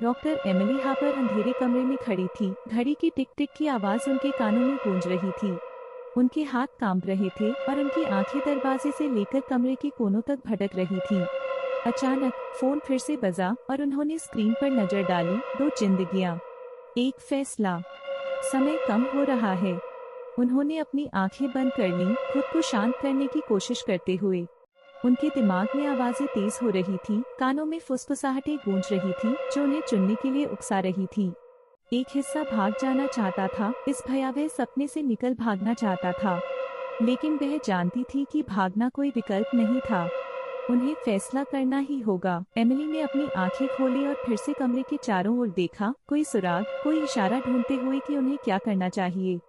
Doctor Emily hopper अंधेरे कमरे में खड़ी थी। घड़ी की टिक टिक की आवाज उनके कानों में गूंज रही थी। उनके हाथ कांप रहे थे और उनकी आंखें दरवाजे से लेकर कमरे के कोनों तक भटक रही थी। अचानक फोन फिर से बजा और उन्होंने स्क्रीन पर नजर डाली। 2 जिंदगियां, एक फैसला। समय कम हो रहा है। उन्होंने अपनी आंखें बंद कर लीं, खुद को शांत करने की कोशिश करते हुए। उनके दिमाग में आवाजें तेज हो रही थी, कानों में फुसफुसाहटें गूंज रही थी जो उन्हें चुनने के लिए उकसा रही थी। एक हिस्सा भाग जाना चाहता था, इस भयावह सपने से निकल भागना चाहता था, लेकिन वह जानती थी कि भागना कोई विकल्प नहीं था। उन्हें फैसला करना ही होगा। एमिली ने अपनी आंखें खोली और फिर से कमरे के चारों ओर देखा। कोई सुराग, कोई इशारा ढूंढते हुए कि उन्हें क्या करना चाहिए।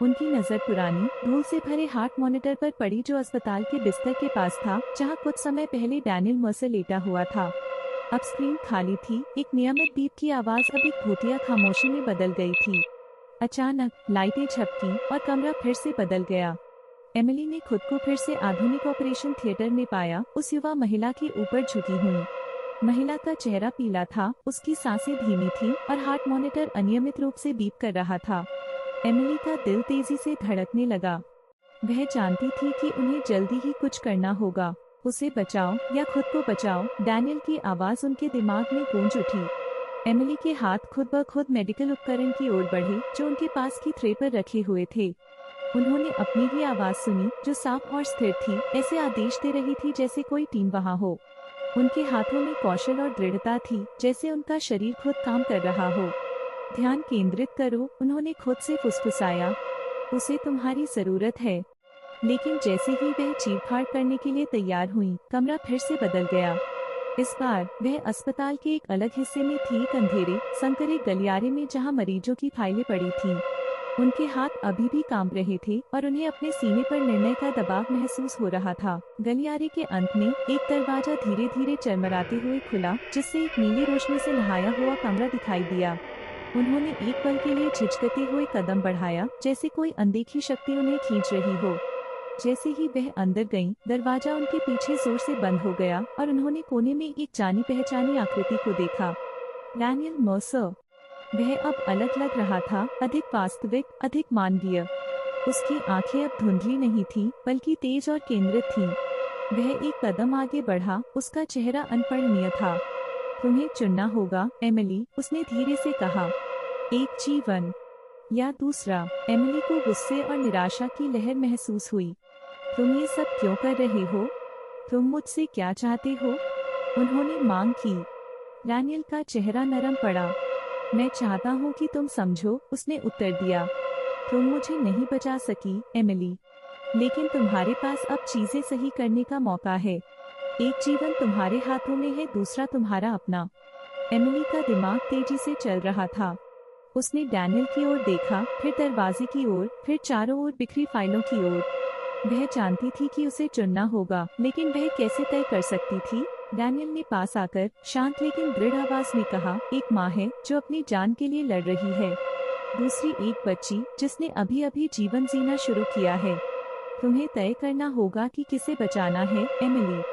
उनकी नजर पुरानी धूल से भरे हार्ट मॉनिटर पर पड़ी जो अस्पताल के बिस्तर के पास था, जहां कुछ समय पहले डैनियल मर्सर लेटा हुआ था। अब स्क्रीन खाली थी। एक नियमित बीप की आवाज अब एक भूतिया खामोशी में बदल गई थी। अचानक लाइटें झपकी और कमरा फिर से बदल गया। एमिली ने खुद को फिर से आधुनिक ऑपरेशन थिएटर में पाया, उस युवा महिला के ऊपर झुकी हुई। महिला का चेहरा पीला था, उसकी सांसें धीमी थीं और हार्ट मॉनिटर अनियमित रूप से बीप कर रहा था। एमिली का दिल तेजी से धड़कने लगा। वह जानती थी कि उन्हें जल्दी ही कुछ करना होगा। उसे बचाओ या खुद को बचाओ, डैनियल की आवाज उनके दिमाग में गूंज उठी। एमिली के हाथ खुद ब खुद मेडिकल उपकरण की ओर बढ़े जो उनके पास की ट्रे पर रखे हुए थे। उन्होंने अपनी ही आवाज सुनी जो साफ और स्थिर थी, ऐसे आदेश दे रही थी जैसे कोई टीम वहां हो। उनके हाथों में कौशल और दृढ़ता थी, जैसे उनका शरीर खुद काम कर रहा हो। ध्यान केंद्रित करो, उन्होंने खुद से फुसफुसाया। उसे तुम्हारी जरूरत है। लेकिन जैसे ही वह चीर-फाड़ करने के लिए तैयार हुई, कमरा फिर से बदल गया। इस बार वह अस्पताल के एक अलग हिस्से में थी, एक अंधेरे संकरे गलियारे में जहां मरीजों की फाइलें पड़ी थीं। उनके हाथ अभी भी कांप रहे थे और उन्हें अपने सीने पर निर्णय का दबाव महसूस हो रहा था। गलियारे के अंत में एक दरवाजा धीरे धीरे चरमराते हुए खुला, जिससे एक नीली रोशनी से नहाया हुआ कमरा दिखाई दिया। उन्होंने एक पल के लिए झिझकते हुए कदम बढ़ाया, जैसे कोई अनदेखी शक्ति उन्हें खींच रही हो। जैसे ही वह अंदर गईं, दरवाजा उनके पीछे जोर से बंद हो गया और उन्होंने कोने में एक जानी पहचानी आकृति को देखा। Daniel Mercer. वह अब अलग लग रहा था, अधिक वास्तविक, अधिक मानवीय। उसकी आंखें अब धुंधली नहीं थीं, बल्कि तेज और केंद्रित थीं। वह एक कदम आगे बढ़ा, उसका चेहरा अनपढ़नीय था। तुम्हें चुनना होगा एमिली, उसने धीरे से कहा। एक जीवन या दूसरा। एमिली को गुस्से और निराशा की लहर महसूस हुई। तुम ये सब क्यों कर रहे हो? तुम मुझसे क्या चाहते हो? उन्होंने मांग की। डैनियल का चेहरा नरम पड़ा। मैं चाहता हूँ कि तुम समझो, उसने उत्तर दिया। तुम मुझे नहीं बचा सकी एमिली, लेकिन तुम्हारे पास अब चीजें सही करने का मौका है। एक जीवन तुम्हारे हाथों में है, दूसरा तुम्हारा अपना। एमिली का दिमाग तेजी से चल रहा था। उसने डैनियल की ओर देखा, फिर दरवाजे की ओर, फिर चारों ओर बिखरी फाइलों की ओर। वह जानती थी कि उसे चुनना होगा, लेकिन वह कैसे तय कर सकती थी? डैनियल ने पास आकर शांत लेकिन दृढ़ आवाज में कहा, एक माँ है जो अपनी जान के लिए लड़ रही है, दूसरी एक बच्ची जिसने अभी अभी जीवन जीना शुरू किया है। तुम्हें तय करना होगा कि किसे बचाना है एमिली।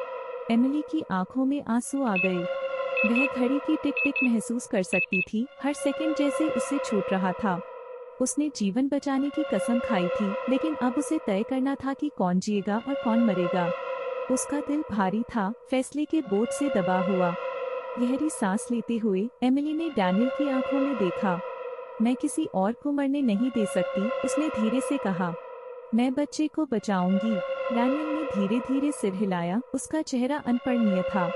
एमिली की आंखों में आंसू आ गए। वह घड़ी की टिक टिक महसूस कर सकती थी, हर सेकंड जैसे उससे छूट रहा था। उसने जीवन बचाने की कसम खाई थी, लेकिन अब उसे तय करना था कि कौन जिएगा और कौन मरेगा। उसका दिल भारी था, फैसले के बोझ से दबा हुआ। गहरी सांस लेते हुए एमिली ने डैनियल की आंखों में देखा। मैं किसी और को मरने नहीं दे सकती, उसने धीरे से कहा। मैं बच्चे को बचाऊंगी। डैनियल ने धीरे धीरे सिर हिलाया, उसका चेहरा अनपढ़नीय था।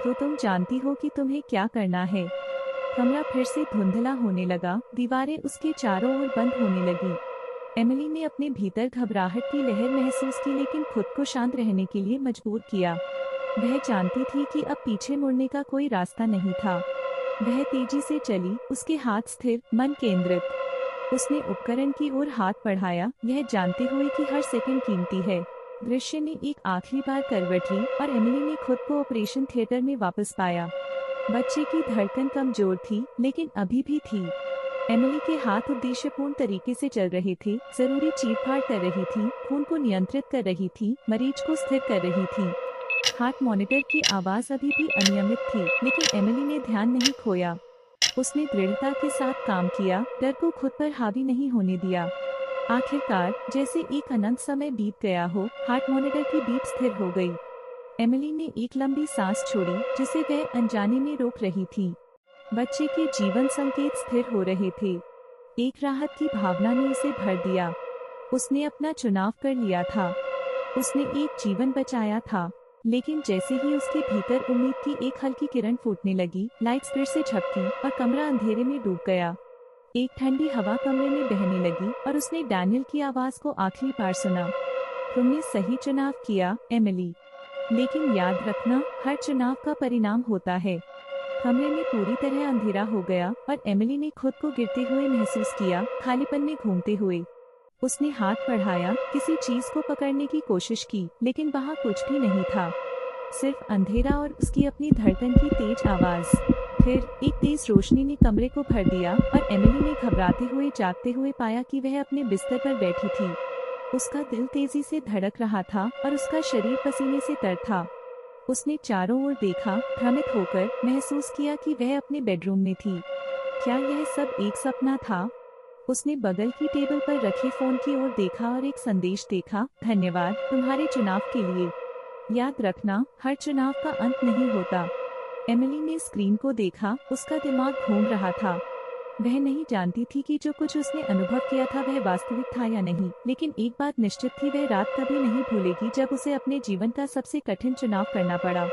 तो तुम जानती हो कि तुम्हें क्या करना है। कमरा फिर से धुंधला होने लगा, दीवारें उसके चारों ओर बंद होने लगी। एमिली ने अपने भीतर घबराहट की लहर महसूस की, लेकिन खुद को शांत रहने के लिए मजबूर किया। वह जानती थी कि अब पीछे मुड़ने का कोई रास्ता नहीं था। वह तेजी से चली, उसके हाथ स्थिर, मन केंद्रित। उसने उपकरण की ओर हाथ बढ़ाया, यह जानते हुए कि हर सेकंड कीमती है। दृश्य ने एक आखिरी बार करवट ली और एमिली ने खुद को ऑपरेशन थिएटर में वापस पाया। बच्चे की धड़कन कमजोर थी, लेकिन अभी भी थी। एमिली के हाथ उद्देश्यपूर्ण तरीके से चल रहे थे, जरूरी चीर-फाड़ कर रही थी, खून को नियंत्रित कर रही थी, मरीज को स्थिर कर रही थी। हार्ट मॉनिटर की आवाज अभी भी अनियमित थी, लेकिन एमिली ने ध्यान नहीं खोया। उसने दृढ़ता के साथ काम किया, डर को खुद पर हावी नहीं होने दिया। आखिरकार, जैसे एक अनंत समय बीत गया हो, हार्ट मॉनिटर की बीट स्थिर हो गई। एमिली ने एक लंबी सांस छोड़ी, जिसे वह अनजाने में रोक रही थी। बच्चे के जीवन संकेत स्थिर हो रहे थे। एक राहत की भावना ने उसे भर दिया। उसने अपना चुनाव कर लिया था। उसने एक जीवन बचाया था। लेकिन जैसे ही उसके भीतर उम्मीद की एक हल्की किरण फूटने लगी, लाइट्स फिर से झपकी और कमरा अंधेरे में डूब गया। एक ठंडी हवा कमरे में बहने लगी और उसने डैनियल की आवाज को आखिरी बार सुना। तुमने सही चुनाव किया, एमिली। लेकिन याद रखना, हर चुनाव का परिणाम होता है। कमरे में पूरी तरह अंधेरा हो गया और एमिली ने खुद को गिरते हुए महसूस किया, खालीपन में घूमते हुए। उसने हाथ बढ़ाया, किसी चीज को पकड़ने की कोशिश की, लेकिन वहाँ कुछ भी नहीं था। सिर्फ अंधेरा और उसकी अपनी धड़कन की तेज आवाज। फिर एक तेज रोशनी ने कमरे को भर दिया और एमिली ने घबराते हुए जागते हुए पाया कि वह अपने बिस्तर पर बैठी थी। उसका दिल तेजी से धड़क रहा था और उसका शरीर पसीने से तर था। उसने चारों ओर देखा, भ्रमित होकर महसूस किया कि वह अपने बेडरूम में थी। क्या यह सब एक सपना था? उसने बगल की टेबल पर रखे फोन की ओर देखा और एक संदेश देखा, धन्यवाद तुम्हारे चुनाव के लिए। याद रखना, हर चुनाव का अंत नहीं होता। एमिली ने स्क्रीन को देखा, उसका दिमाग घूम रहा था। वह नहीं जानती थी कि जो कुछ उसने अनुभव किया था वह वास्तविक था या नहीं, लेकिन एक बात निश्चित थी, वह रात कभी नहीं भूलेगी जब उसे अपने जीवन का सबसे कठिन चुनाव करना पड़ा।